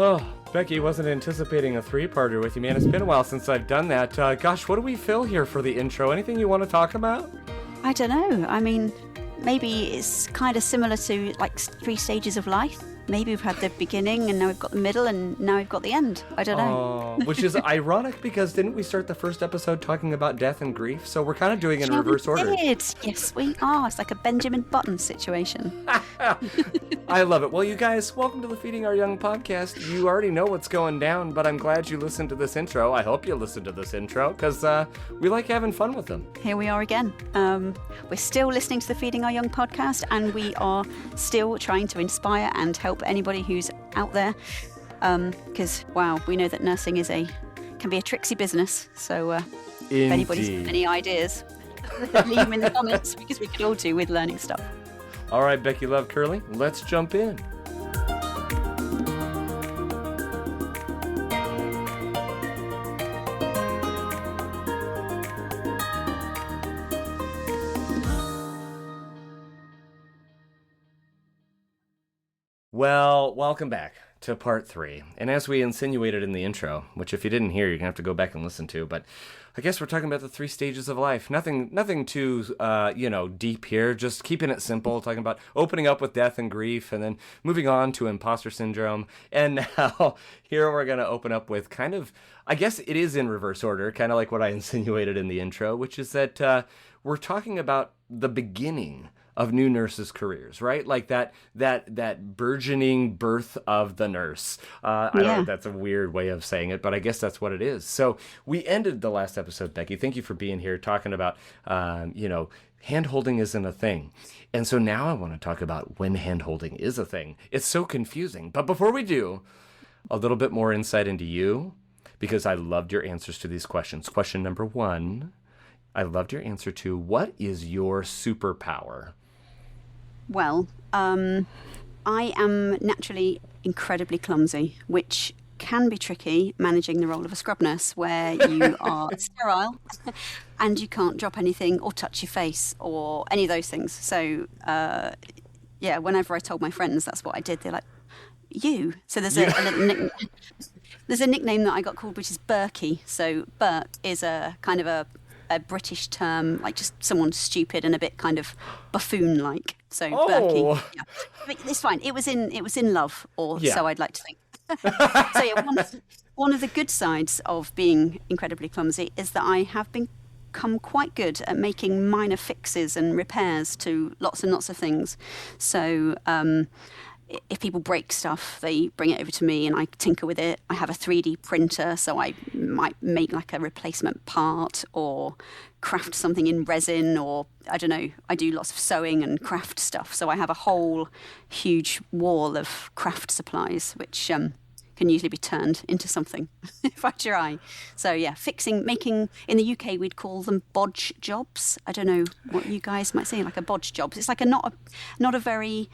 Oh, Becky, wasn't anticipating a three-parter with you, man. It's been a while since I've done that. Gosh, what do we fill here for the intro? Anything you want to talk about? I don't know. I mean, maybe it's kind of similar to like 3 stages of life. Maybe we've had the beginning and now we've got the middle and now we've got the end. I don't know. Which is ironic because didn't we start the first episode talking about death and grief? So we're kind of doing it in reverse order. Yes, we are. It's like a Benjamin Button situation. I love it. Well, you guys, welcome to the Feeding Our Young podcast. You already know what's going down, but I'm glad you listened to this intro. I hope you listened to this intro because we like having fun with them. Here we are again. We're still listening to the Feeding Our Young podcast, and we are still trying to inspire and help anybody who's out there. Because, wow, we know that nursing can be a tricksy business. So if anybody's got any ideas, leave them in the comments because we could all do with learning stuff. All right, Becky Love-Kerley, let's jump in. Well, welcome back to part 3. And as we insinuated in the intro, which if you didn't hear, you're going to have to go back and listen to, but I guess we're talking about the 3 stages of life. Nothing too, deep here, just keeping it simple, talking about opening up with death and grief, and then moving on to imposter syndrome. And now, here we're going to open up with kind of, I guess it is in reverse order, kind of like what I insinuated in the intro, which is that we're talking about the beginning of new nurses' careers, right? Like that burgeoning birth of the nurse. I don't know if that's a weird way of saying it, but I guess that's what it is. So we ended the last episode, Becky. Thank you for being here, talking about, hand-holding isn't a thing. And so now I want to talk about when hand-holding is a thing. It's so confusing. But before we do, a little bit more insight into you, because I loved your answers to these questions. Question number 1, I loved your answer to, what is your superpower? Well, I am naturally incredibly clumsy, which can be tricky managing the role of a scrub nurse where you are sterile and you can't drop anything or touch your face or any of those things. So, whenever I told my friends that's what I did, they're like, you? So there's a little nickname. There's a nickname that I got called, which is Berkey. So Burke is a kind of a British term, like just someone stupid and a bit kind of buffoon-like. So Berkey, yeah. But it's fine. It was in love, so I'd like to think. So one of the good sides of being incredibly clumsy is that I have become quite good at making minor fixes and repairs to lots and lots of things. So if people break stuff, they bring it over to me and I tinker with it. I have a 3D printer, so I might make like a replacement part or craft something in resin, or I don't know, I do lots of sewing and craft stuff. So I have a whole huge wall of craft supplies, which can usually be turned into something if I try. So yeah, making, in the UK we'd call them bodge jobs. I don't know what you guys might say, like a bodge job. It's like not a very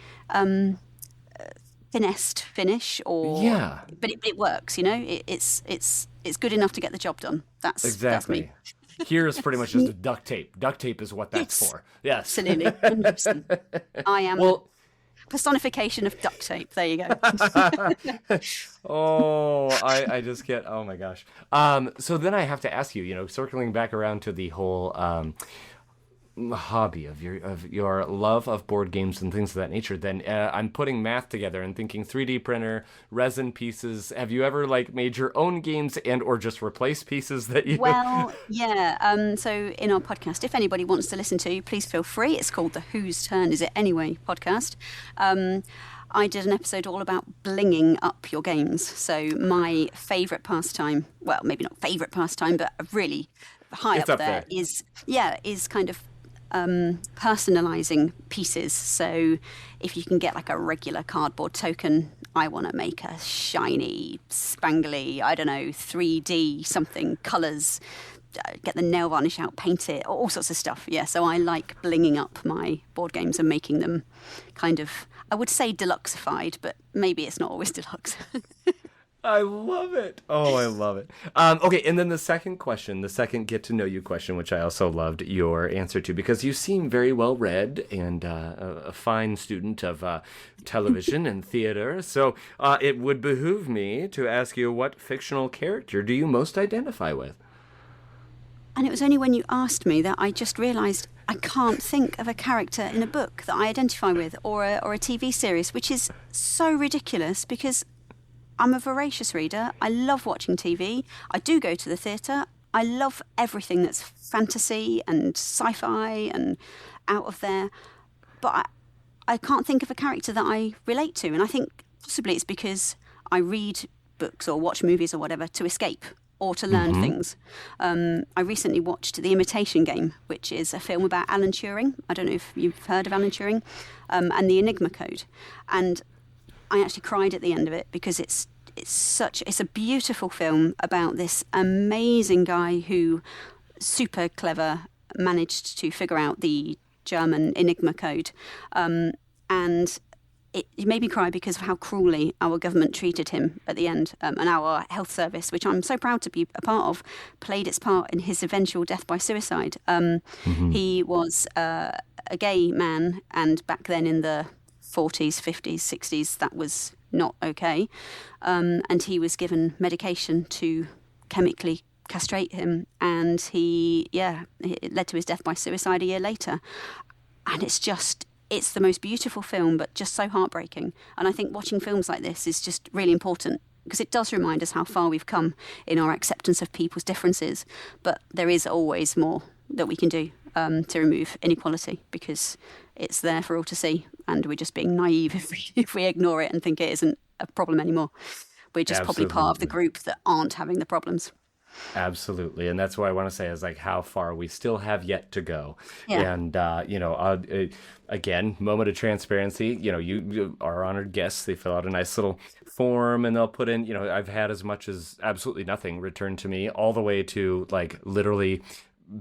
finessed finish, but it works. It's good enough to get the job done. That's me. Here is pretty much just a duct tape. Duct tape is what that's for. Yes, absolutely. 100%. I am personification of duct tape. There you go. I just get. Oh my gosh. So then I have to ask you. Circling back around to the whole hobby of your love of board games and things of that nature, then I'm putting math together and thinking 3D printer, resin pieces. Have you ever made your own games and or just replaced pieces that you... Well, yeah. So in our podcast, if anybody wants to listen to, please feel free. It's called the Whose Turn Is It Anyway podcast. I did an episode all about blinging up your games. So my favourite pastime, well, maybe not favourite pastime, but really high up there is kind of personalizing pieces. So if you can get like a regular cardboard token, I want to make a shiny, spangly, 3D something, colors, get the nail varnish out, paint it, all sorts of stuff. Yeah, so I like blinging up my board games and making them kind of, I would say deluxeified, but maybe it's not always deluxe. I love it. Oh, I love it. Okay, and then the second question, the second get to know you question, which I also loved your answer to, because you seem very well read and a fine student of television and theater. So it would behoove me to ask you, what fictional character do you most identify with? And it was only when you asked me that I just realised I can't think of a character in a book that I identify with, or a TV series, which is so ridiculous because I'm a voracious reader. I love watching TV. I do go to the theatre. I love everything that's fantasy and sci-fi and out of there. But I can't think of a character that I relate to. And I think possibly it's because I read books or watch movies or whatever to escape or to learn things. I recently watched The Imitation Game, which is a film about Alan Turing. I don't know if you've heard of Alan Turing, and the Enigma Code. And I actually cried at the end of it because it's a beautiful film about this amazing guy who, super clever, managed to figure out the German Enigma Code. And it made me cry because of how cruelly our government treated him at the end, and our health service, which I'm so proud to be a part of, played its part in his eventual death by suicide. He was a gay man, and back then in the 40s, 50s, 60s, that was not okay. And he was given medication to chemically castrate him, and it led to his death by suicide a year later. And it's the most beautiful film, but just so heartbreaking. And I think watching films like this is just really important because it does remind us how far we've come in our acceptance of people's differences. But there is always more that we can do to remove inequality, because it's there for all to see, and we're just being naive if we ignore it and think it isn't a problem anymore. We're just probably part of the group that aren't having the problems. Absolutely. And that's what I want to say is like how far we still have yet to go. Yeah. And, again, moment of transparency, you are honored guests. They fill out a nice little form and they'll put in, I've had as much as absolutely nothing returned to me, all the way to like literally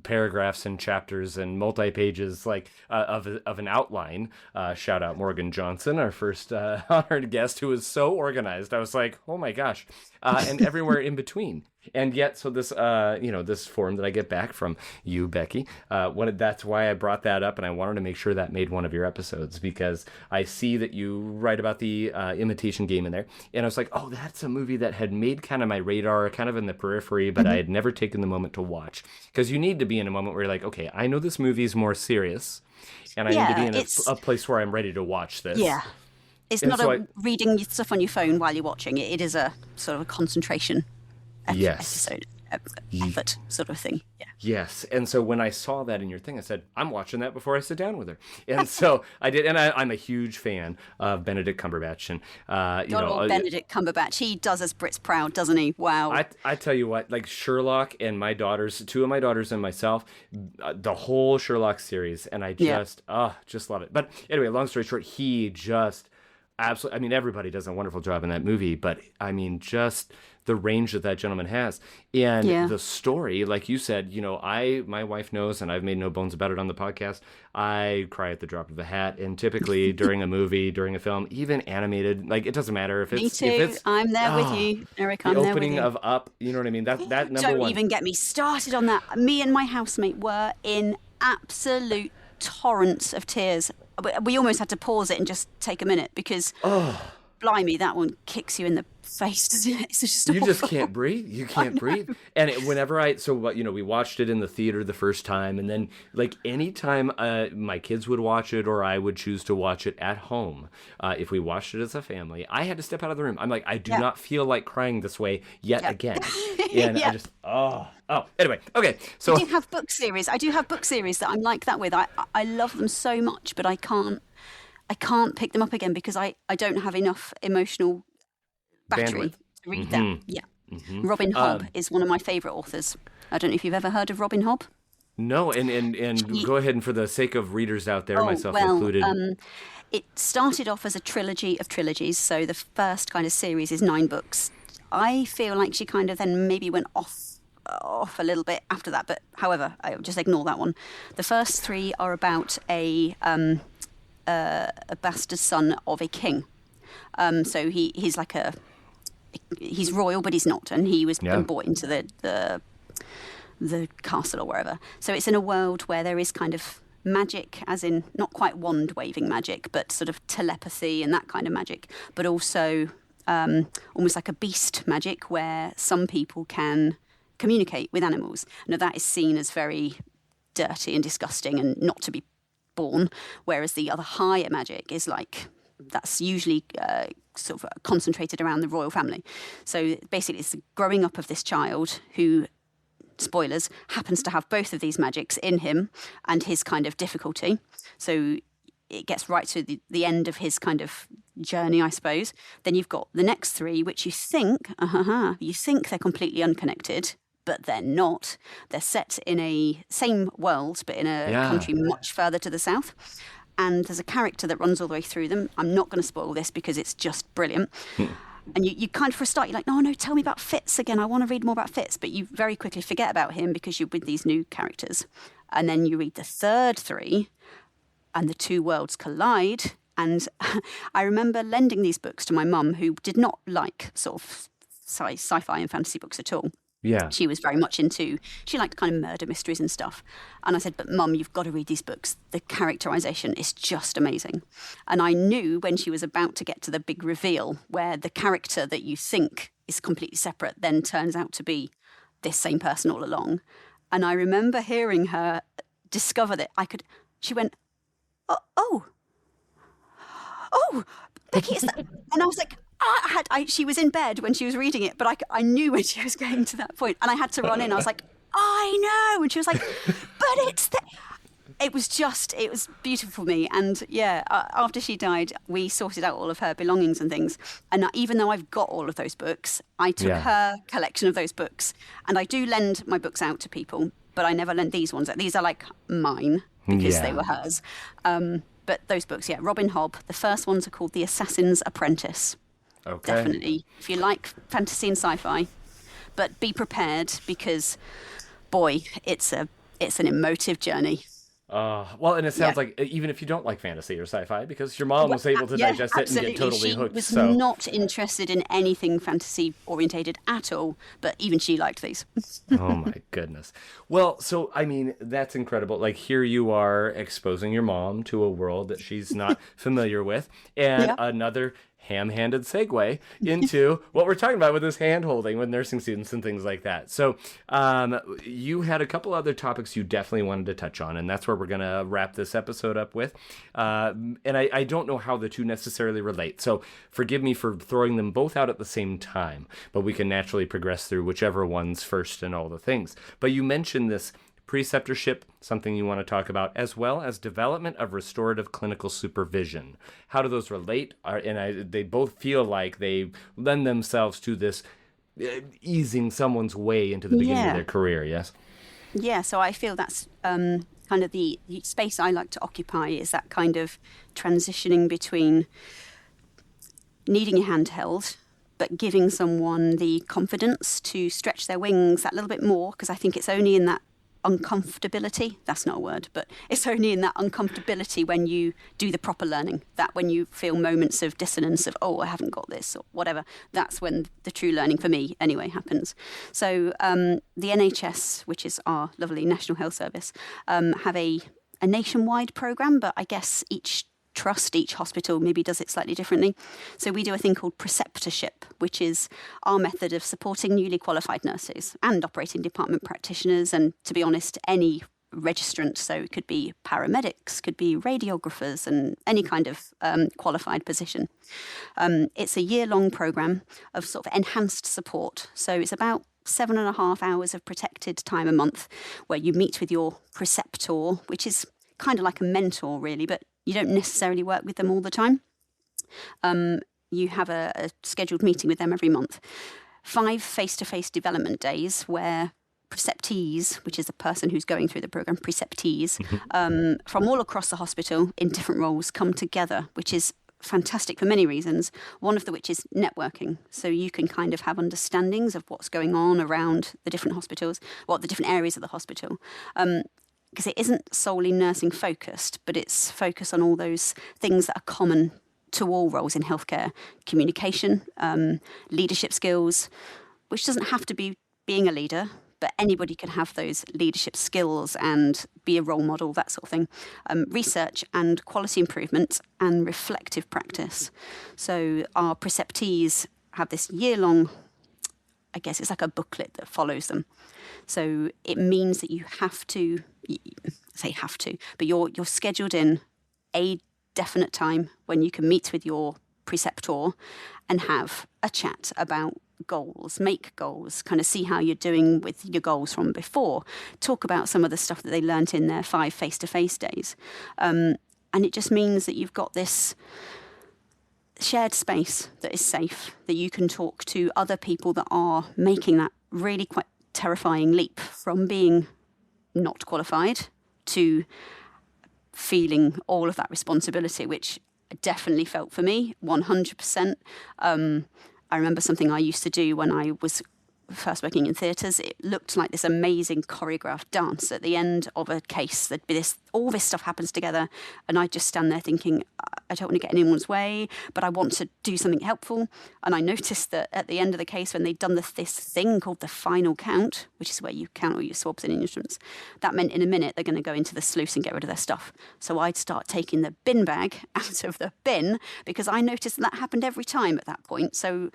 paragraphs and chapters and multi-pages of an outline. Shout out Morgan Johnson, our first honored guest, who was so organized. I was like, oh my gosh. And everywhere in between. And yet, so this, this form that I get back from you, Becky, that's why I brought that up, and I wanted to make sure that made one of your episodes, because I see that you write about the Imitation Game in there, and I was like, oh, that's a movie that had made kind of my radar, kind of in the periphery, but I had never taken the moment to watch, because you need to be in a moment where you're like, okay, I know this movie's more serious, and I need to be in a place where I'm ready to watch this. Yeah. It's not reading stuff on your phone while you're watching it. It is a sort of a concentration episode, effort sort of thing. Yeah. Yes. And so when I saw that in your thing, I said, I'm watching that before I sit down with her. And so I did. And I'm a huge fan of Benedict Cumberbatch. And, Benedict Cumberbatch, he does us Brits proud, doesn't he? Wow. I tell you what, like Sherlock and my daughters, two of my daughters and myself, the whole Sherlock series. And I just love it. But anyway, long story short, he just absolutely, I mean, everybody does a wonderful job in that movie, but I mean, just the range that gentleman has. And the story, like you said, my wife knows, and I've made no bones about it on the podcast, I cry at the drop of a hat. And typically during a movie, during a film, even animated, like it doesn't matter if it's... Me too. If it's, I'm there with you, Eric. I'm there with you. The opening of Up, you know what I mean? That number Don't one. even get me started on that. Me and my housemate were in absolute torrents of tears. We almost had to pause it and just take a minute because... Blimey, that one kicks you in the face, doesn't it? It's just you awful. just can't breathe. You can't breathe. And we watched it in the theater the first time, and then like anytime my kids would watch it or I would choose to watch it at home, if we watched it as a family, I had to step out of the room. I'm like, I do not feel like crying this way yet again. And I just anyway, okay. So I do have book series. That I'm like that with. I love them so much, but I can't pick them up again because I don't have enough emotional battery to read them. Yeah. Mm-hmm. Robin Hobb is one of my favourite authors. I don't know if you've ever heard of Robin Hobb. No, and go ahead, and for the sake of readers out there, myself included. It started off as a trilogy of trilogies, so the first kind of series is 9 books. I feel like she kind of then maybe went off a little bit after that, but however, I'll just ignore that one. The first 3 are about a bastard son of a king. So he's like he's royal, but he's not, and he was Yeah. brought into the castle or wherever. So it's in a world where there is kind of magic, as in not quite wand waving magic, but sort of telepathy and that kind of magic, but also almost like a beast magic where some people can communicate with animals. Now that is seen as very dirty and disgusting and not to be born, whereas the other higher magic is like, that's usually sort of concentrated around the royal family. So basically it's the growing up of this child who, spoilers, happens to have both of these magics in him and his kind of difficulty. So it gets right to the end of his kind of journey, I suppose. Then you've got the next three, which you think they're completely unconnected, but they're not. They're set in a same world, but in a country much further to the south. And there's a character that runs all the way through them. I'm not going to spoil this because it's just brilliant. And you kind of, for a start, you're like, no, tell me about Fitz again. I want to read more about Fitz. But you very quickly forget about him because you're with these new characters. And then you read the third three, and the two worlds collide. And I remember lending these books to my mum, who did not like sort of sci-fi and fantasy books at all. Yeah. She was very much she liked kind of murder mysteries and stuff. And I said, but Mum, you've got to read these books. The characterization is just amazing. And I knew when she was about to get to the big reveal where the character that you think is completely separate then turns out to be this same person all along. And I remember hearing her discover that she went, oh, Becky, is that? And I was like, she was in bed when she was reading it, but I knew when she was getting to that point, and I had to run in. I was like, I know. And she was like, but it was beautiful for me. And yeah, after she died, we sorted out all of her belongings and things. And even though I've got all of those books, I took her collection of those books, and I do lend my books out to people, but I never lend these ones. These are like mine because they were hers. But those books, Robin Hobb, the first ones are called The Assassin's Apprentice. Okay. Definitely. If you like fantasy and sci-fi, but be prepared because, boy, it's an emotive journey. Well, and it sounds like even if you don't like fantasy or sci-fi, because your mom was able to digest it and get totally hooked. She was not interested in anything fantasy orientated at all, but even she liked these. Oh my goodness. Well, so I mean, that's incredible. Like here you are exposing your mom to a world that she's not familiar with, and another ham-handed segue into what we're talking about with this hand-holding with nursing students and things like that. So you had a couple other topics you definitely wanted to touch on, and that's where we're going to wrap this episode up with. And I don't know how the two necessarily relate, so forgive me for throwing them both out at the same time, but we can naturally progress through whichever one's first and all the things. But you mentioned this preceptorship, something you want to talk about, as well as development of restorative clinical supervision. How do those relate? They both feel like they lend themselves to this easing someone's way into the beginning of their career, yes? Yeah, so I feel that's kind of the space I like to occupy, is that kind of transitioning between needing your hand held, but giving someone the confidence to stretch their wings that little bit more, because I think it's only in that uncomfortability, that's not a word, but it's only in that uncomfortability when you do the proper learning, that when you feel moments of dissonance of, I haven't got this or whatever, that's when the true learning, for me anyway, happens. So the NHS, which is our lovely National Health Service, have a nationwide programme, but I guess each trust, each hospital maybe does it slightly differently. So we do a thing called preceptorship, which is our method of supporting newly qualified nurses and operating department practitioners, and to be honest, any registrant. So it could be paramedics, could be radiographers, and any kind of qualified position. It's a year-long programme of sort of enhanced support. So it's about 7.5 hours of protected time a month where you meet with your preceptor, which is kind of like a mentor really, but you don't necessarily work with them all the time. You have a scheduled meeting with them every month. 5 face-to-face development days where preceptees, which is the person who's going through the programme, preceptees, from all across the hospital in different roles come together, which is fantastic for many reasons, one of which is networking. So you can kind of have understandings of what's going on around the different hospitals, the different areas of the hospital. Because it isn't solely nursing focused, but it's focused on all those things that are common to all roles in healthcare: communication, leadership skills, which doesn't have to be being a leader, but anybody can have those leadership skills and be a role model, that sort of thing. Research and quality improvement and reflective practice. So our preceptees have this year-long, I guess it's like a booklet that follows them. So it means that you have to, say have to, but you're scheduled in a definite time when you can meet with your preceptor and have a chat about goals, make goals, kind of see how you're doing with your goals from before, talk about some of the stuff that they learnt in their 5 face-to-face days. And it just means that you've got this shared space that is safe, that you can talk to other people that are making that really quite terrifying leap from being not qualified to feeling all of that responsibility, which I definitely felt for me, 100%. I remember something I used to do when I was first working in theatres. It looked like this amazing choreographed dance at the end of a case. There'd be all this stuff happens together, and I'd just stand there thinking, I don't want to get in anyone's way, but I want to do something helpful. And I noticed that at the end of the case, when they'd done this thing called the final count, which is where you count all your swabs and instruments, that meant in a minute they're going to go into the sluice and get rid of their stuff. So I'd start taking the bin bag out of the bin, because I noticed that happened every time at that point. So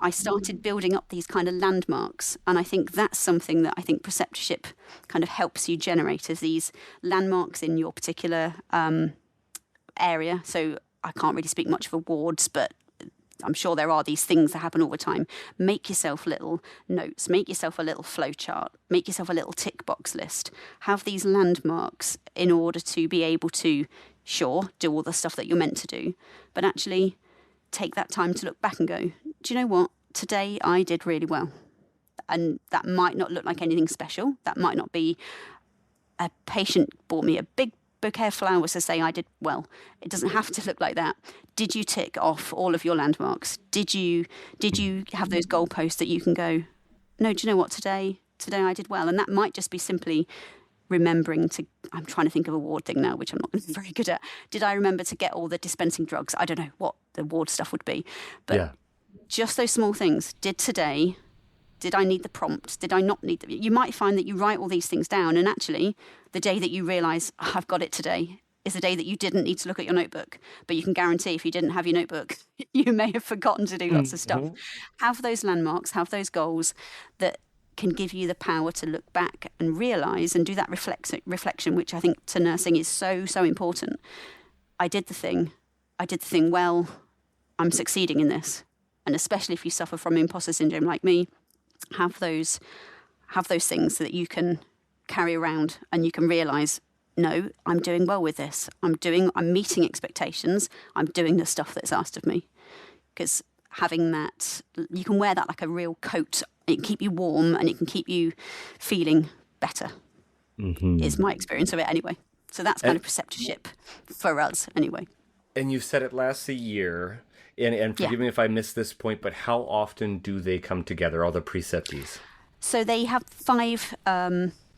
I started building up these kind of landmarks, and I think that's something that I think preceptorship kind of helps you generate, as these landmarks in your particular area. So I can't really speak much of awards, but I'm sure there are these things that happen all the time. Make yourself little notes, make yourself a little flow chart, make yourself a little tick box list. Have these landmarks in order to be able to, sure, do all the stuff that you're meant to do, but actually take that time to look back and go, do you know what? Today I did really well. And that might not look like anything special. That might not be a patient bought me a big bouquet of flowers to say I did well. It doesn't have to look like that. Did you tick off all of your landmarks? Did you have those goalposts that you can go, no, do you know what, today I did well? And that might just be simply remembering to, I'm trying to think of a ward thing now, which I'm not very good at. Did I remember to get all the dispensing drugs? I don't know what the ward stuff would be, but just those small things. Did I need the prompt? Did I not need them? You might find that you write all these things down, and actually the day that you realise, I've got it today, is the day that you didn't need to look at your notebook. But you can guarantee if you didn't have your notebook, you may have forgotten to do lots of stuff. Have those landmarks, have those goals that can give you the power to look back and realise and do that reflection, which I think to nursing is so, so important. I did the thing well, I'm succeeding in this. And especially if you suffer from imposter syndrome like me, have those things so that you can carry around and you can realise, no, I'm doing well with this. I'm meeting expectations. I'm doing the stuff that's asked of me. Because having that, you can wear that like a real coat. It can keep you warm and it can keep you feeling better, is my experience of it anyway. So that's kind of preceptorship for us anyway. And you've said it lasts a year. And forgive me if I missed this point, but how often do they come together, all the preceptees? So they have 5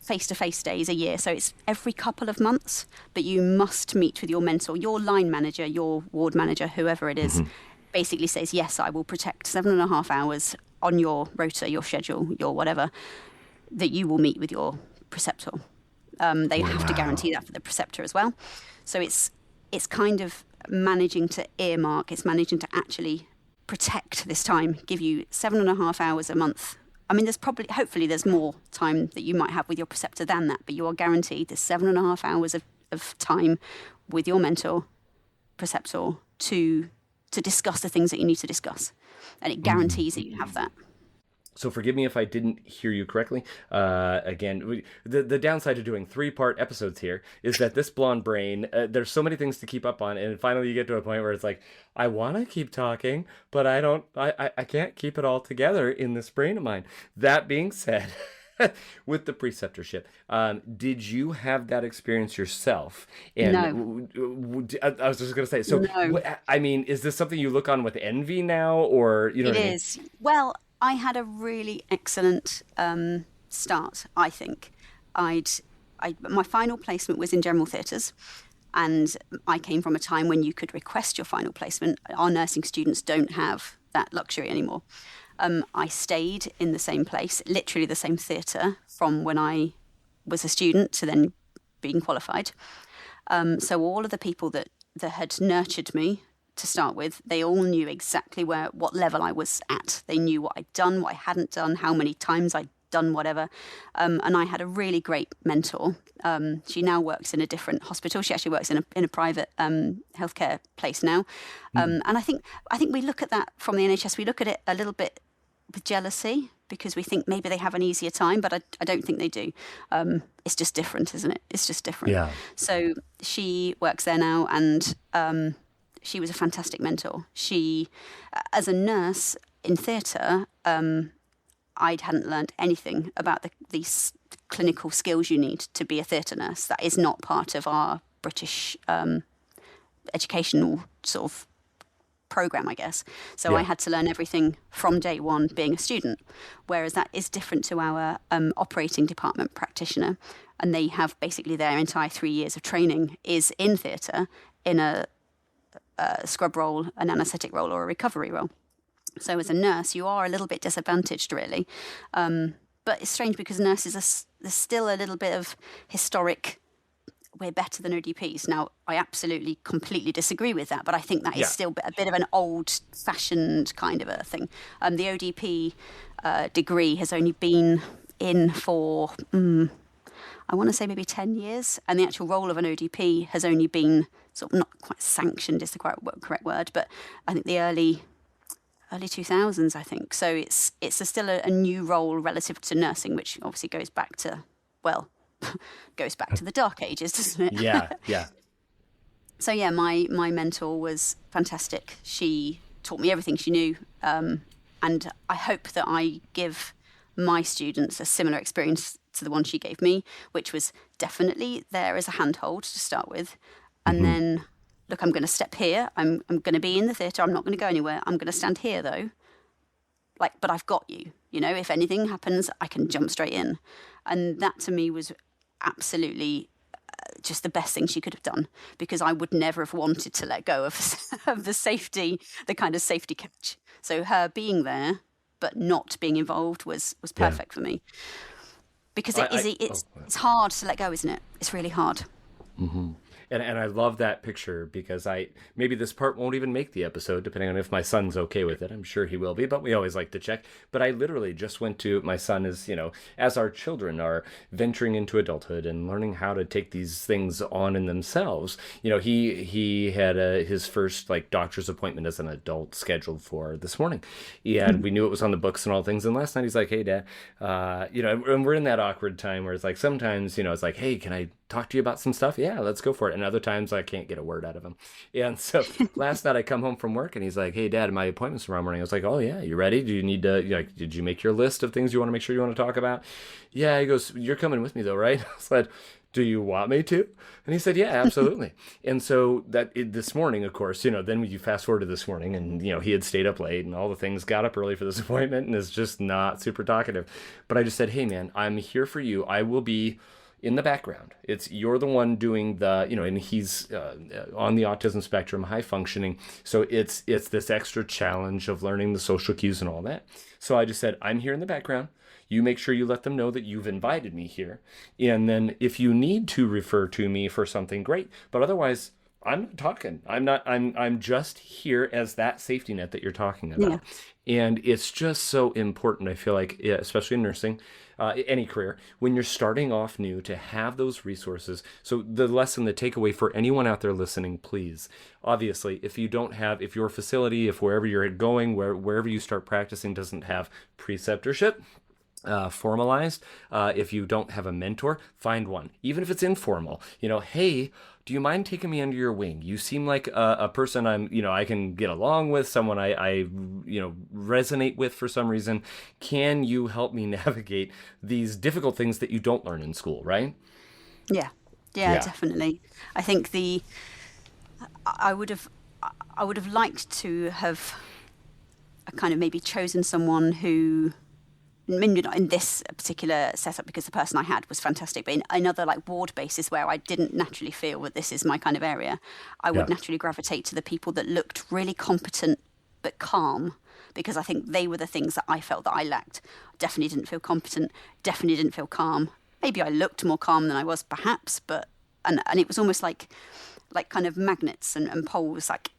face-to-face days a year. So it's every couple of months, but you must meet with your mentor, your line manager, your ward manager, whoever it is, basically says, yes, I will protect 7.5 hours on your rota, your schedule, your whatever, that you will meet with your preceptor. They have to guarantee that for the preceptor as well. So it's kind of managing to earmark, it's managing to actually protect this time, give you 7.5 hours a month. I mean, hopefully there's more time that you might have with your preceptor than that, but you are guaranteed the 7.5 hours of time with your mentor, preceptor, to discuss the things that you need to discuss. And it guarantees that you have that. So forgive me if I didn't hear you correctly. Again, the downside of doing 3-part episodes here is that this blonde brain, there's so many things to keep up on. And finally you get to a point where it's like, I want to keep talking, but I can't keep it all together in this brain of mine. That being said, with the preceptorship, did you have that experience yourself? And no. I was just going to say, so, no. I mean, is this something you look on with envy now, or, you know what I mean? It is. Well, I had a really excellent start, I think. My final placement was in general theatres, And I came from a time when you could request your final placement. Our nursing students don't have that luxury anymore. I stayed in the same place, literally the same theatre, from when I was a student to then being qualified. So all of the people that had nurtured me to start with, they all knew exactly what level I was at. They knew what I'd done, what I hadn't done, how many times I'd done whatever. And I had a really great mentor. She now works in a different hospital. She actually works in a private healthcare place now. And I think we look at that from the NHS. We look at it a little bit with jealousy because we think maybe they have an easier time, but I don't think they do. It's just different, isn't it? It's just different. Yeah. So she works there now, and she was a fantastic mentor. She, as a nurse in theatre, I hadn't learned anything about these clinical skills you need to be a theatre nurse. That is not part of our British educational sort of program, I guess. So I had to learn everything from day one being a student, whereas that is different to our operating department practitioner. And they have basically their entire 3 years of training is in theatre, in a scrub role, an anaesthetic role, or a recovery role. So as a nurse, you are a little bit disadvantaged, really. But it's strange because nurses there's still a little bit of historic, we're better than ODPs. Now, I absolutely, completely disagree with that, but I think that is still a bit of an old-fashioned kind of a thing. The ODP degree has only been in for, I want to say maybe 10 years, and the actual role of an ODP has only been sort of not quite sanctioned is the correct word, but I think the early 2000s, I think. So it's still a new role relative to nursing, which obviously goes back to the dark ages, doesn't it? Yeah. So yeah, my mentor was fantastic. She taught me everything she knew, and I hope that I give my students a similar experience to the one she gave me, which was definitely there as a handhold to start with, and then, look, I'm going to step here. I'm going to be in the theatre. I'm not going to go anywhere. I'm going to stand here though. But I've got you. You know, if anything happens, I can jump straight in. And that to me was absolutely just the best thing she could have done, because I would never have wanted to let go of the safety, the kind of safety catch. So her being there but not being involved was perfect for me, because it's hard to let go, isn't it? It's really hard. Mm-hmm. And I love that picture, because maybe this part won't even make the episode, depending on if my son's okay with it. I'm sure he will be, but we always like to check. But I literally just went to, my son is, as our children are venturing into adulthood and learning how to take these things on in themselves, he had his first doctor's appointment as an adult scheduled for this morning. And we knew it was on the books and all things. And last night he's like, hey, Dad, and we're in that awkward time where it's like, sometimes, it's like, hey, can I talk to you about some stuff? Yeah, let's go for it. And other times I can't get a word out of him. And so last night I come home from work and he's like, hey, Dad, my appointment's tomorrow morning. I was like, oh yeah, you ready? Do you need to, did you make your list of things you want to make sure you want to talk about? Yeah, he goes, you're coming with me though, right? I said, do you want me to? And he said, yeah, absolutely. And so this morning, of course, then you fast forward to this morning and, he had stayed up late and all the things, got up early for this appointment and is just not super talkative. But I just said, hey man, I'm here for you. I will be in the background. You're the one doing the, and he's on the autism spectrum, high functioning. So it's this extra challenge of learning the social cues and all that. So I just said, I'm here in the background. You make sure you let them know that you've invited me here. And then if you need to refer to me for something, great. But otherwise, I'm not talking. I'm just here as that safety net that you're talking about. Yeah. And it's just so important, I feel like, especially in nursing, any career, when you're starting off new, to have those resources. So the takeaway for anyone out there listening, please, obviously, if your facility, if wherever you're going, wherever you start practicing doesn't have preceptorship, formalized, if you don't have a mentor, find one, even if it's informal. Hey, do you mind taking me under your wing? You seem like a person I can get along with, someone I resonate with for some reason. Can you help me navigate these difficult things that you don't learn in school, right? Yeah, definitely. I think I would have liked to have kind of maybe chosen someone who maybe not in this particular setup because the person I had was fantastic, but in other like ward bases where I didn't naturally feel that this is my kind of area, I would naturally gravitate to the people that looked really competent but calm, because I think they were the things that I felt that I lacked. Definitely didn't feel competent, definitely didn't feel calm. Maybe I looked more calm than I was perhaps, but and it was almost like kind of magnets and poles, like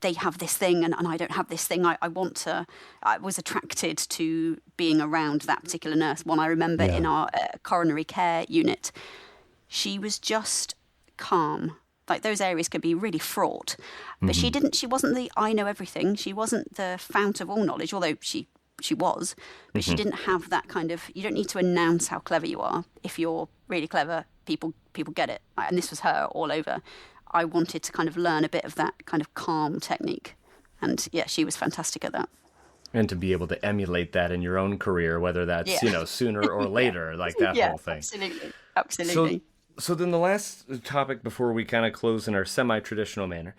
they have this thing and I don't have this thing. I was attracted to being around that particular nurse. One I remember in our coronary care unit, she was just calm. Like those areas could be really fraught, but she wasn't the I know everything. She wasn't the fount of all knowledge, although she was, but she didn't have that kind of, you don't need to announce how clever you are. If you're really clever, people get it. And this was her all over. I wanted to kind of learn a bit of that kind of calm technique. And yeah, she was fantastic at that. And to be able to emulate that in your own career, whether that's, sooner or later, like that whole thing. Absolutely. So then the last topic before we kind of close in our semi-traditional manner,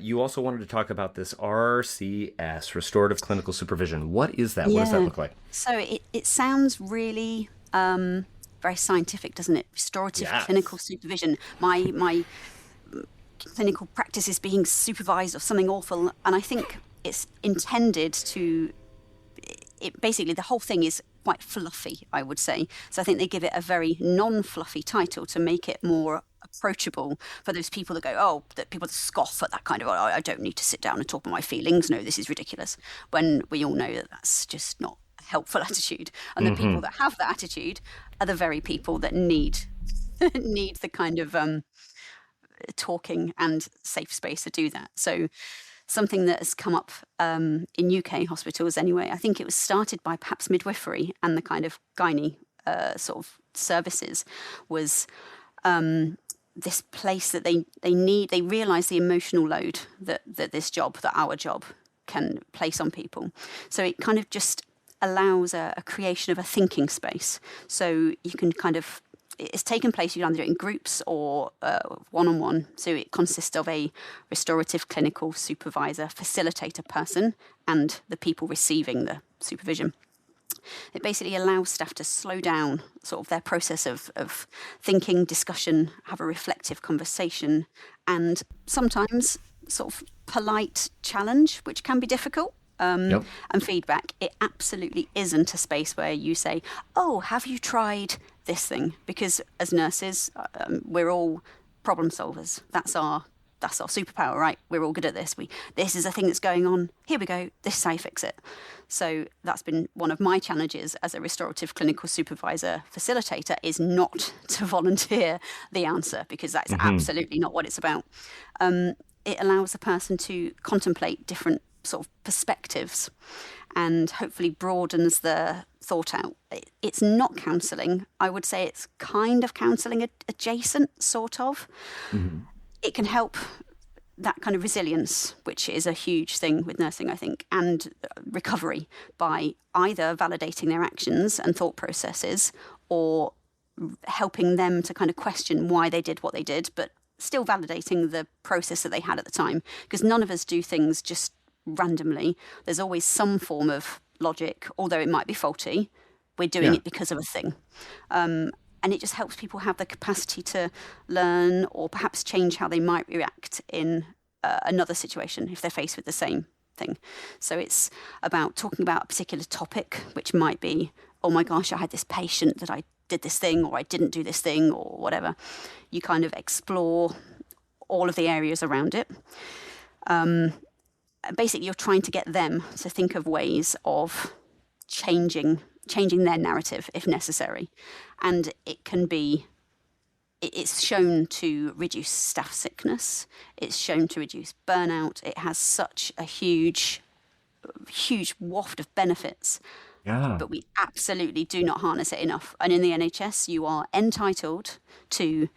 you also wanted to talk about this RCS, Restorative Clinical Supervision. What is that? What does that look like? So it sounds really very scientific, doesn't it? Restorative Clinical Supervision. My clinical practice is being supervised or something awful, and I think it's intended to. Basically, the whole thing is quite fluffy, I would say. So I think they give it a very non-fluffy title to make it more approachable for those people that go, that people scoff at that kind of, I don't need to sit down and talk about my feelings. No, this is ridiculous. When we all know that that's just not a helpful attitude. And the people that have that attitude are the very people that need the kind of talking and safe space to do that. So something that has come up in UK hospitals anyway, I think it was started by perhaps midwifery and the kind of gynae sort of services, was this place that they realise the emotional load that our job can place on people. So it kind of just allows a creation of a thinking space. So you can kind of, it's taken place, you can either do it in groups or one-on-one. So it consists of a restorative clinical supervisor, facilitator person, and the people receiving the supervision. It basically allows staff to slow down sort of their process of thinking, discussion, have a reflective conversation, and sometimes sort of polite challenge, which can be difficult. And feedback. It absolutely isn't a space where you say, have you tried this thing? Because as nurses, we're all problem solvers. That's our superpower, right? We're all good at this. This is a thing that's going on. Here we go. This is how you fix it. So that's been one of my challenges as a restorative clinical supervisor facilitator, is not to volunteer the answer, because that's absolutely not what it's about. It allows the person to contemplate different sort of perspectives and hopefully broadens the thought out. It's not counselling. I would say it's kind of counselling adjacent, sort of. It can help that kind of resilience, which is a huge thing with nursing, I think, and recovery, by either validating their actions and thought processes or helping them to kind of question why they did what they did, but still validating the process that they had at the time. Because none of us do things just randomly. There's always some form of logic, although it might be faulty. We're doing it because of a thing. And it just helps people have the capacity to learn or perhaps change how they might react in another situation if they're faced with the same thing. So it's about talking about a particular topic, which might be, oh my gosh, I had this patient that I did this thing, or I didn't do this thing, or whatever. You kind of explore all of the areas around it. Basically, you're trying to get them to think of ways of changing their narrative if necessary. And it's shown to reduce staff sickness. It's shown to reduce burnout. It has such a huge waft of benefits. Yeah. But we absolutely do not harness it enough. And in the NHS, you are entitled to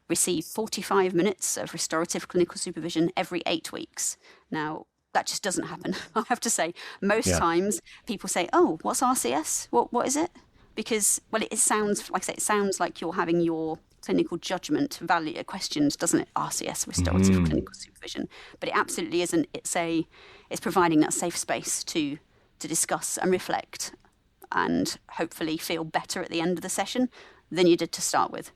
receive 45 minutes of restorative clinical supervision every 8 weeks. Now, that just doesn't happen, I have to say. Most times people say, what's RCS? What is it? Because, well, it sounds, like I say, it sounds like you're having your clinical judgment value questioned, doesn't it? RCS, restorative clinical supervision. But it absolutely isn't. It's providing that safe space to discuss and reflect and hopefully feel better at the end of the session than you did to start with.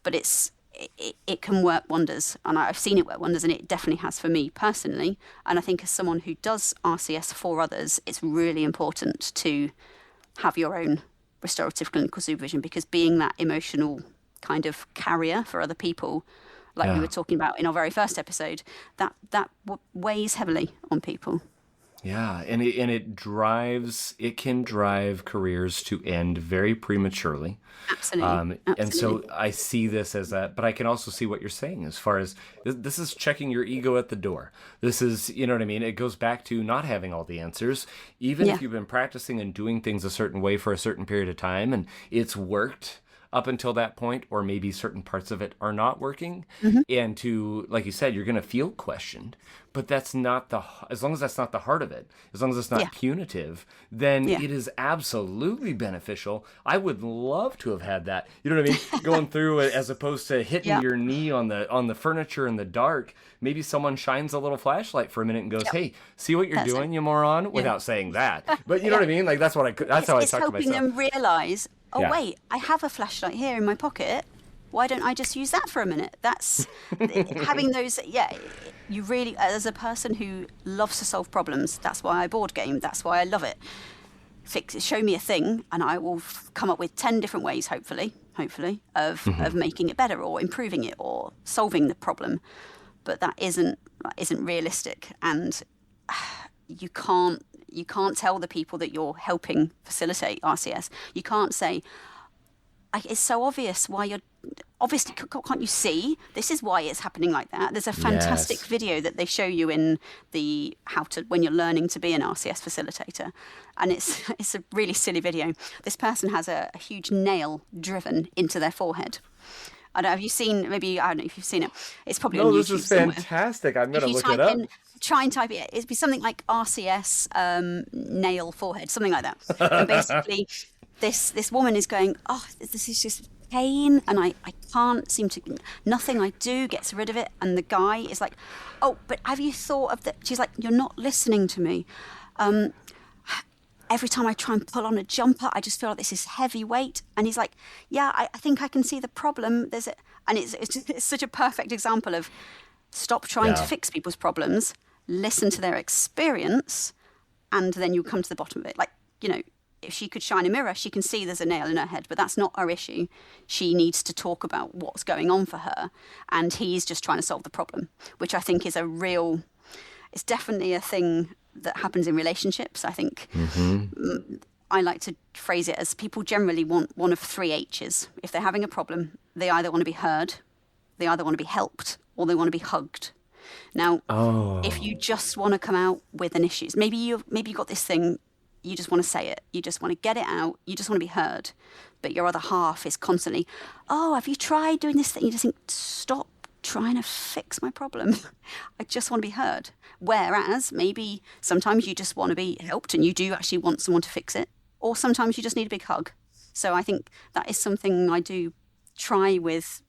But it can work wonders, and I've seen it work wonders, and it definitely has for me personally. And I think as someone who does RCS for others, it's really important to have your own restorative clinical supervision, because being that emotional kind of carrier for other people, like we were talking about in our very first episode, that weighs heavily on people. Yeah, and it can drive careers to end very prematurely. Absolutely. And so I see this as that, but I can also see what you're saying as far as this is checking your ego at the door. This is, you know what I mean? It goes back to not having all the answers. Even if you've been practicing and doing things a certain way for a certain period of time and it's worked up until that point, or maybe certain parts of it are not working. And to, like you said, you're going to feel questioned, but that's not as long as that's not the heart of it, as long as it's not punitive, then it is absolutely beneficial. I would love to have had that, you know what I mean? Going through it, as opposed to hitting your knee on the furniture in the dark. Maybe someone shines a little flashlight for a minute and goes, hey, see what you're doing, you moron, without saying that. But you know what I mean? Like that's how I talk to myself. It's helping them realize, wait, I have a flashlight here in my pocket. Why don't I just use that for a minute? That's having those, you really, as a person who loves to solve problems, that's why I board game, that's why I love it. Show me a thing and I will come up with 10 different ways, hopefully, of making it better or improving it or solving the problem. But that isn't realistic, and you can't tell the people that you're helping facilitate RCS. You can't say, it's so obvious why you're... Obviously, can't you see? This is why it's happening like that. There's a fantastic video that they show you in the when you're learning to be an RCS facilitator. And it's a really silly video. This person has a huge nail driven into their forehead. I don't know, have you seen, maybe, I don't know if you've seen it. It's probably on YouTube. No, this is fantastic. I'm going to look it up. Try and type it. It'd be something like RCS nail forehead, something like that. And basically, this woman is going, this is just pain, and I can't seem to, nothing I do gets rid of it. And the guy is like, but have you thought of that? She's like, you're not listening to me. Every time I try and pull on a jumper, I just feel like this is heavy weight. And he's like, I think I can see the problem. And it's such a perfect example of stop trying to fix people's problems, listen to their experience, and then you come to the bottom of it. Like, if she could shine a mirror, she can see there's a nail in her head, but that's not her issue. She needs to talk about what's going on for her, and he's just trying to solve the problem, which I think is it's definitely a thing that happens in relationships. I think I like to phrase it as people generally want one of 3 H's. If they're having a problem, they either want to be heard, they either want to be helped, or they want to be hugged. Now, if you just want to come out with an issue, maybe you got this thing, you just want to say it, you just want to get it out, you just want to be heard, but your other half is constantly, have you tried doing this thing? You just think, stop trying to fix my problem. I just want to be heard. Whereas maybe sometimes you just want to be helped and you do actually want someone to fix it, or sometimes you just need a big hug. So I think that is something I do try with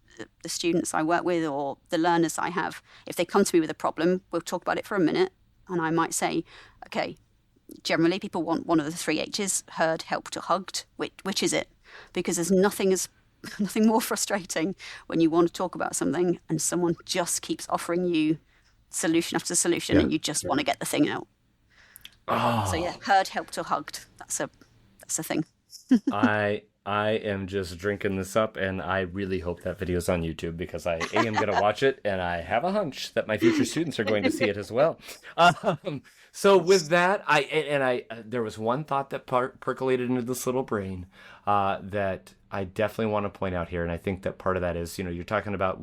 the students I work with or the learners I have. If they come to me with a problem, we'll talk about it for a minute, and I might say, okay, generally people want one of the 3 H's, heard, helped, or hugged. Which is it? Because there's nothing more frustrating when you want to talk about something and someone just keeps offering you solution after solution and you just want to get the thing out. So heard, helped, or hugged. That's a thing. I am just drinking this up, and I really hope that video's on YouTube, because I am going to watch it, and I have a hunch that my future students are going to see it as well. So with that, there was one thought that percolated into this little brain that I definitely want to point out here, and I think that part of that is, you're talking about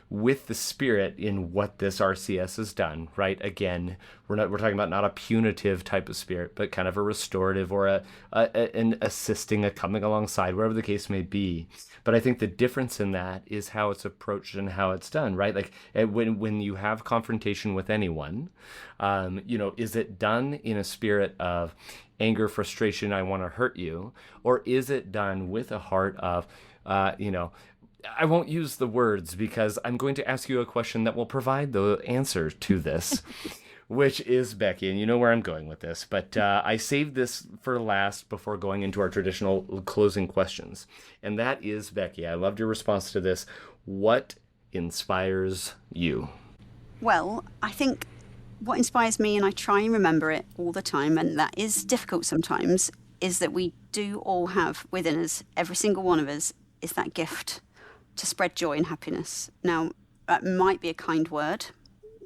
with the spirit in what this RCS has done, right? Again, we're talking about not a punitive type of spirit, but kind of a restorative or an assisting, a coming alongside, wherever the case may be. But I think the difference in that is how it's approached and how it's done, right? Like when you have confrontation with anyone, is it done in a spirit of anger, frustration, I want to hurt you? Or is it done with a heart of, I won't use the words because I'm going to ask you a question that will provide the answer to this. which is Becky, and you know where I'm going with this, but I saved this for last before going into our traditional closing questions. And that is, Becky, I loved your response to this. What inspires you? Well, I think what inspires me, and I try and remember it all the time, and that is difficult sometimes, is that we do all have within us, every single one of us, is that gift to spread joy and happiness. Now, that might be a kind word.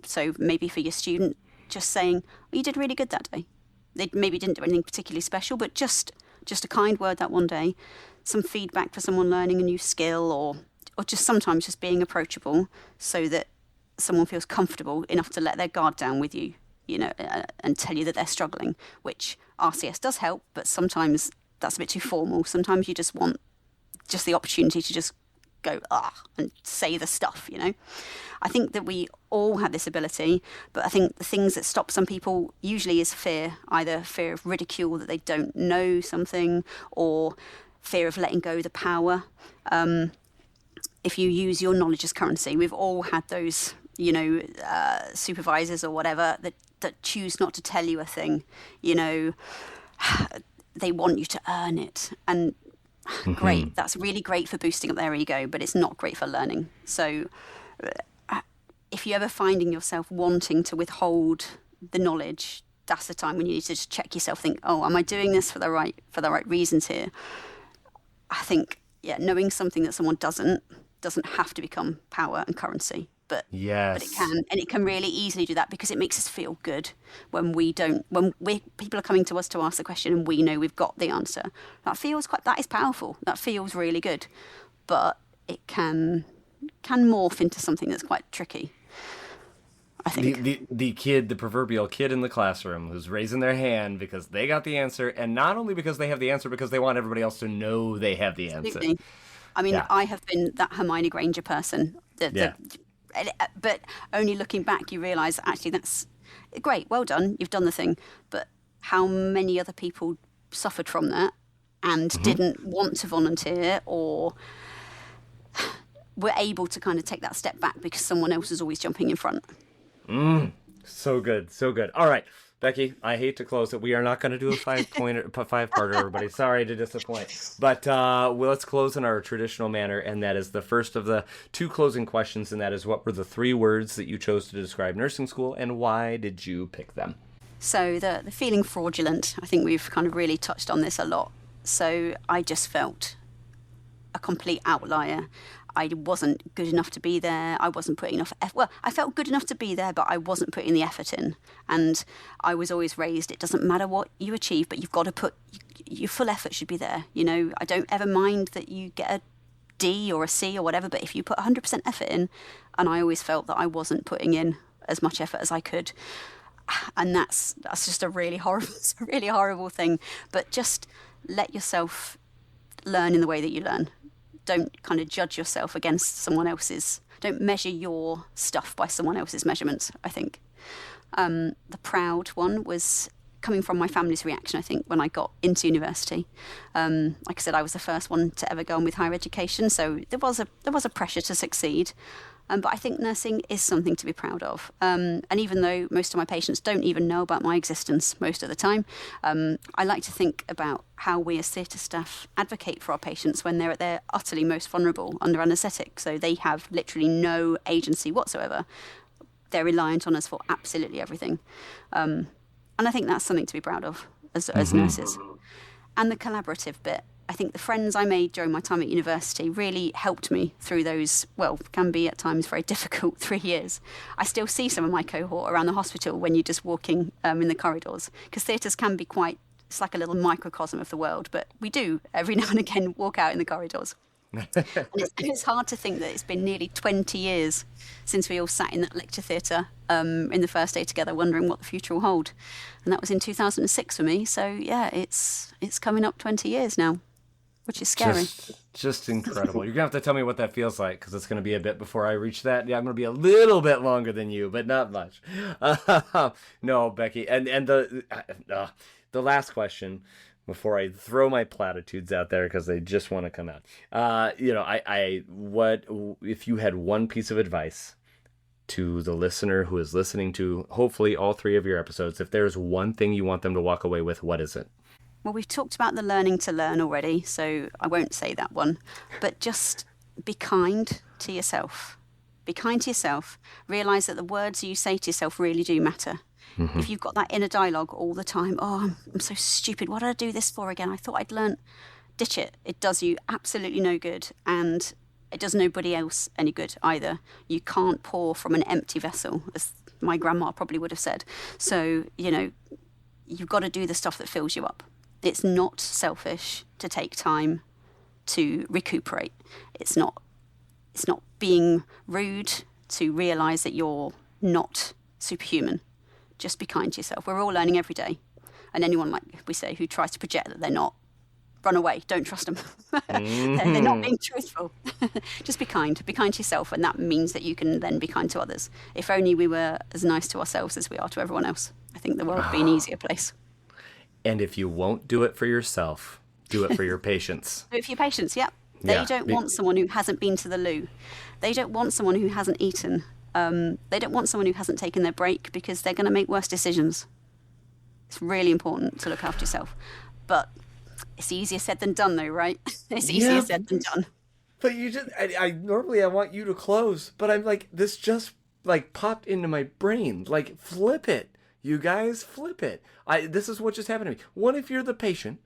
So maybe for your student, just saying, oh, you did really good that day. They maybe didn't do anything particularly special, but just a kind word that one day, some feedback for someone learning a new skill, or just sometimes just being approachable so that someone feels comfortable enough to let their guard down with you, and tell you that they're struggling, which RCS does help, but sometimes that's a bit too formal. Sometimes you just want just the opportunity to just go and say the stuff. I think that we all have this ability, but I think the things that stop some people usually is fear, either fear of ridicule, that they don't know something, or fear of letting go the power. If you use your knowledge as currency, we've all had those supervisors or whatever that choose not to tell you a thing. They want you to earn it, and great, that's really great for boosting up their ego, but it's not great for learning. So if you're ever finding yourself wanting to withhold the knowledge, that's the time when you need to just check yourself, think, oh, am I doing this for the right reasons here? I think, knowing something that someone doesn't have to become power and currency. But it can, and it can really easily do that, because it makes us feel good when people are coming to us to ask the question and we know we've got the answer. That is powerful. That feels really good, but it can morph into something that's quite tricky, I think. The proverbial kid in the classroom who's raising their hand because they got the answer, and not only because they have the answer, because they want everybody else to know they have the answer. Absolutely. I mean, I have been that Hermione Granger person. But only looking back, you realise that actually that's great, well done, you've done the thing. But how many other people suffered from that and didn't want to volunteer, or were able to kind of take that step back because someone else was always jumping in front. So good, so good. All right, Becky, I hate to close it. We are not going to do a five-parter, everybody. Sorry to disappoint. But let's close in our traditional manner, and that is the first of the two closing questions, and that is, what were the 3 words that you chose to describe nursing school, and why did you pick them? So the feeling fraudulent, I think we've kind of really touched on this a lot. So I just felt a complete outlier. I wasn't good enough to be there. I wasn't putting enough effort. Well, I felt good enough to be there, but I wasn't putting the effort in. And I was always raised, it doesn't matter what you achieve, but you've got to put, your full effort should be there. I don't ever mind that you get a D or a C or whatever, but if you put 100% effort in, and I always felt that I wasn't putting in as much effort as I could. And that's just a really horrible thing. But just let yourself learn in the way that you learn. Don't kind of judge yourself against someone else's. Don't measure your stuff by someone else's measurements, I think. The proud one was coming from my family's reaction, I think, when I got into university. Like I said, I was the first one to ever go on with higher education, so there was a pressure to succeed. But I think nursing is something to be proud of. And even though most of my patients don't even know about my existence most of the time, I like to think about how we as theatre staff advocate for our patients when they're at their utterly most vulnerable under anaesthetic. So they have literally no agency whatsoever. They're reliant on us for absolutely everything. And I think that's something to be proud of as nurses. And the collaborative bit. I think the friends I made during my time at university really helped me through those, can be at times very difficult 3 years. I still see some of my cohort around the hospital when you're just walking in the corridors, because theatres can be it's like a little microcosm of the world, but we do every now and again walk out in the corridors. And it's hard to think that it's been nearly 20 years since we all sat in that lecture theatre in the first day together wondering what the future will hold. And that was in 2006 for me. So, it's coming up 20 years now, which is scary. Just incredible. You're going to have to tell me what that feels like, because it's going to be a bit before I reach that. Yeah, I'm going to be a little bit longer than you, but not much. No, Becky. And the last question, before I throw my platitudes out there because they just want to come out. What if you had one piece of advice to the listener who is listening to hopefully all 3 of your episodes, if there's one thing you want them to walk away with, what is it? Well, we've talked about the learning to learn already, so I won't say that one. But just be kind to yourself. Be kind to yourself. Realise that the words you say to yourself really do matter. If you've got that inner dialogue all the time, oh, I'm so stupid. What did I do this for again? I thought I'd learnt. Ditch it. It does you absolutely no good, and it does nobody else any good either. You can't pour from an empty vessel, as my grandma probably would have said. So, you've got to do the stuff that fills you up. It's not selfish to take time to recuperate. It's not being rude to realise that you're not superhuman. Just be kind to yourself. We're all learning every day. And anyone, like we say, who tries to project that they're not, run away. Don't trust them. They're not being truthful. Just be kind. Be kind to yourself, and that means that you can then be kind to others. If only we were as nice to ourselves as we are to everyone else, I think the world would be an easier place. And if you won't do it for yourself, do it for your patients. Do it for your patients, yep. They don't want someone who hasn't been to the loo. They don't want someone who hasn't eaten. They don't want someone who hasn't taken their break, because they're going to make worse decisions. It's really important to look after yourself. But it's easier said than done, though, right? It's easier said than done. But you just, I normally I want you to close, but I'm like, this just like popped into my brain. Like, flip it. You guys, flip it. This is what just happened to me. What if you're the patient?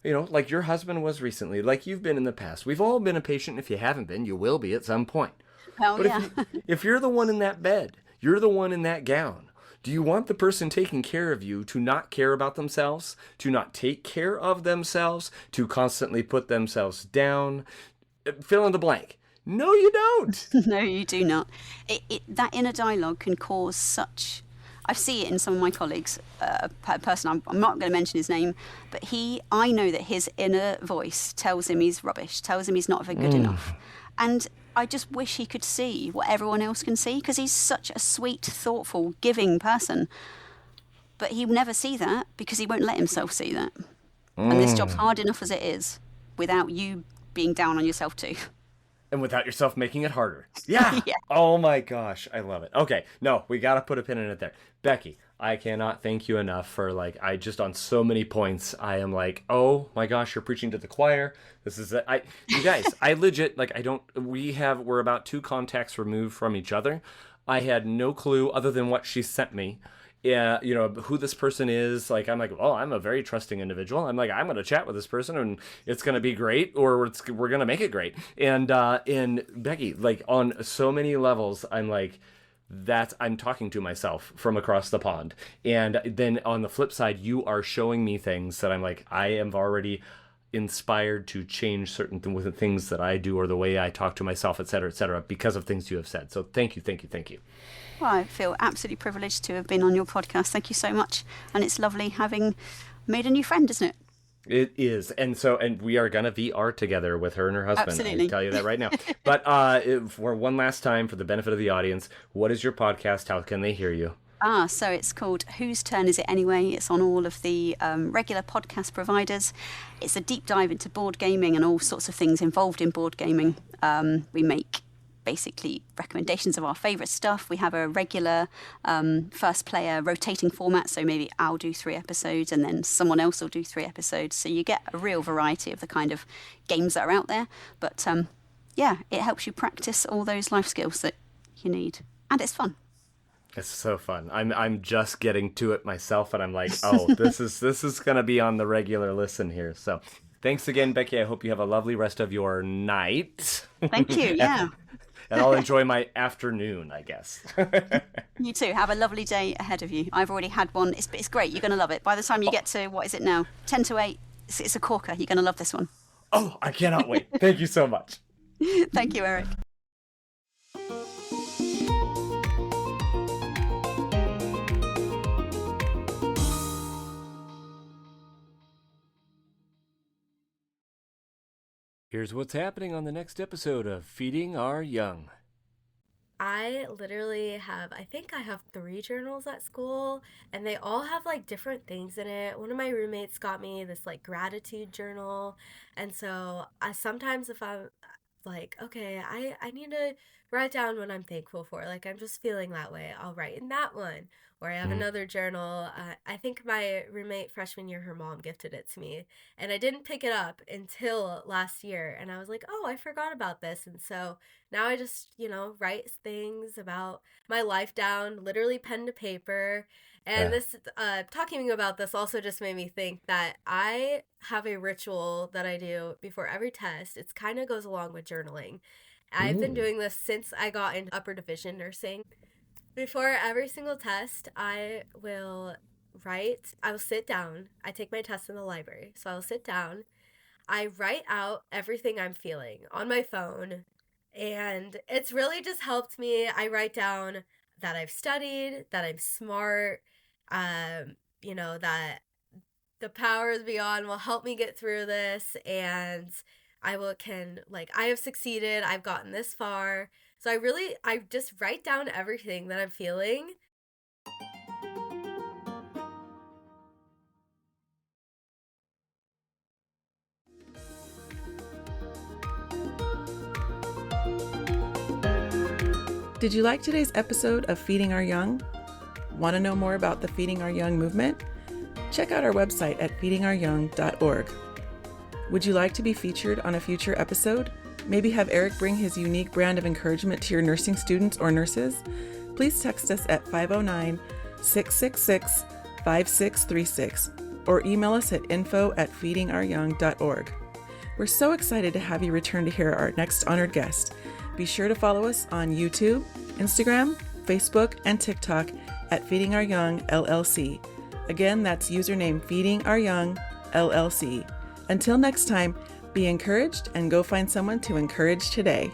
Like your husband was recently, like you've been in the past. We've all been a patient. If you haven't been, you will be at some point. Oh, but yeah. if you're the one in that bed, you're the one in that gown, do you want the person taking care of you to not care about themselves, to not take care of themselves, to constantly put themselves down? Fill in the blank. No, you don't. No, you do not. That inner dialogue can cause such... I see it in some of my colleagues. A person, I'm not going to mention his name, but I know that his inner voice tells him he's rubbish, tells him he's not good enough. And I just wish he could see what everyone else can see, because he's such a sweet, thoughtful, giving person. But he'll never see that, because he won't let himself see that. And this job's hard enough as it is, without you being down on yourself too. And without yourself making it harder. Yeah. Yeah. Oh my gosh. I love it. Okay. No, we got to put a pin in it there. Becky, I cannot thank you enough for on so many points, I am like, oh my gosh, you're preaching to the choir. This is you guys, I legit, we're about 2 contacts removed from each other. I had no clue other than what she sent me. Yeah, who this person is. Like, I'm like, well, I'm a very trusting individual. I'm like, I'm going to chat with this person and it's going to be great, or we're going to make it great. And Becky, like, on so many levels, I'm like, I'm talking to myself from across the pond. And then on the flip side, you are showing me things that I'm like, I am already inspired to change certain things that I do, or the way I talk to myself, et cetera, because of things you have said. So thank you. Well, I feel absolutely privileged to have been on your podcast. Thank you so much. And it's lovely having made a new friend, isn't it? It is. And we are going to VR together with her and her husband. Absolutely. I tell you that right now. But for one last time, for the benefit of the audience, what is your podcast? How can they hear you? So it's called Whose Turn Is It Anyway? It's on all of the regular podcast providers. It's a deep dive into board gaming and all sorts of things involved in board gaming. We make basically recommendations of our favourite stuff. We have a regular first player rotating format, so maybe I'll do 3 episodes and then someone else will do 3 episodes. So you get a real variety of the kind of games that are out there. But it helps you practice all those life skills that you need. And it's fun. It's so fun. I'm just getting to it myself, and I'm like, oh, this is gonna be on the regular listen here. So thanks again, Becky. I hope you have a lovely rest of your night. Thank you. Yeah. And I'll enjoy my afternoon, I guess. You too. Have a lovely day ahead of you. I've already had one. It's great. You're going to love it. By the time you get to, what is it now? 10 to 8. It's a corker. You're going to love this one. Oh, I cannot wait. Thank you so much. Thank you, Eric. Here's what's happening on the next episode of Feeding Our Young. I literally I think I have 3 journals at school, and they all have like different things in it. One of my roommates got me this like gratitude journal, and so sometimes if I'm like, okay, I need to write down what I'm thankful for. Like, I'm just feeling that way. I'll write in that one. Or I have another journal. I think my roommate freshman year, her mom gifted it to me. And I didn't pick it up until last year. And I was like, oh, I forgot about this. And so now I just, write things about my life down, literally pen to paper. And this, talking about this also just made me think that I have a ritual that I do before every test. It kind of goes along with journaling. I've been doing this since I got into upper division nursing. Before every single test, I will sit down. I take my test in the library. So I'll sit down. I write out everything I'm feeling on my phone. And it's really just helped me. I write down that I've studied, that I'm smart, that the powers beyond will help me get through this, and I have succeeded, I've gotten this far. So I just write down everything that I'm feeling. Did you like today's episode of Feeding Our Young? Want to know more about the Feeding Our Young movement? Check out our website at feedingouryoung.org. Would you like to be featured on a future episode? Maybe have Eric bring his unique brand of encouragement to your nursing students or nurses? Please text us at 509-666-5636 or email us at info@feedingouryoung.org. We're so excited to have you return to hear our next honored guest. Be sure to follow us on YouTube, Instagram, Facebook, and TikTok at Feeding Our Young LLC. Again, that's username Feeding Our Young LLC. Until next time, be encouraged and go find someone to encourage today.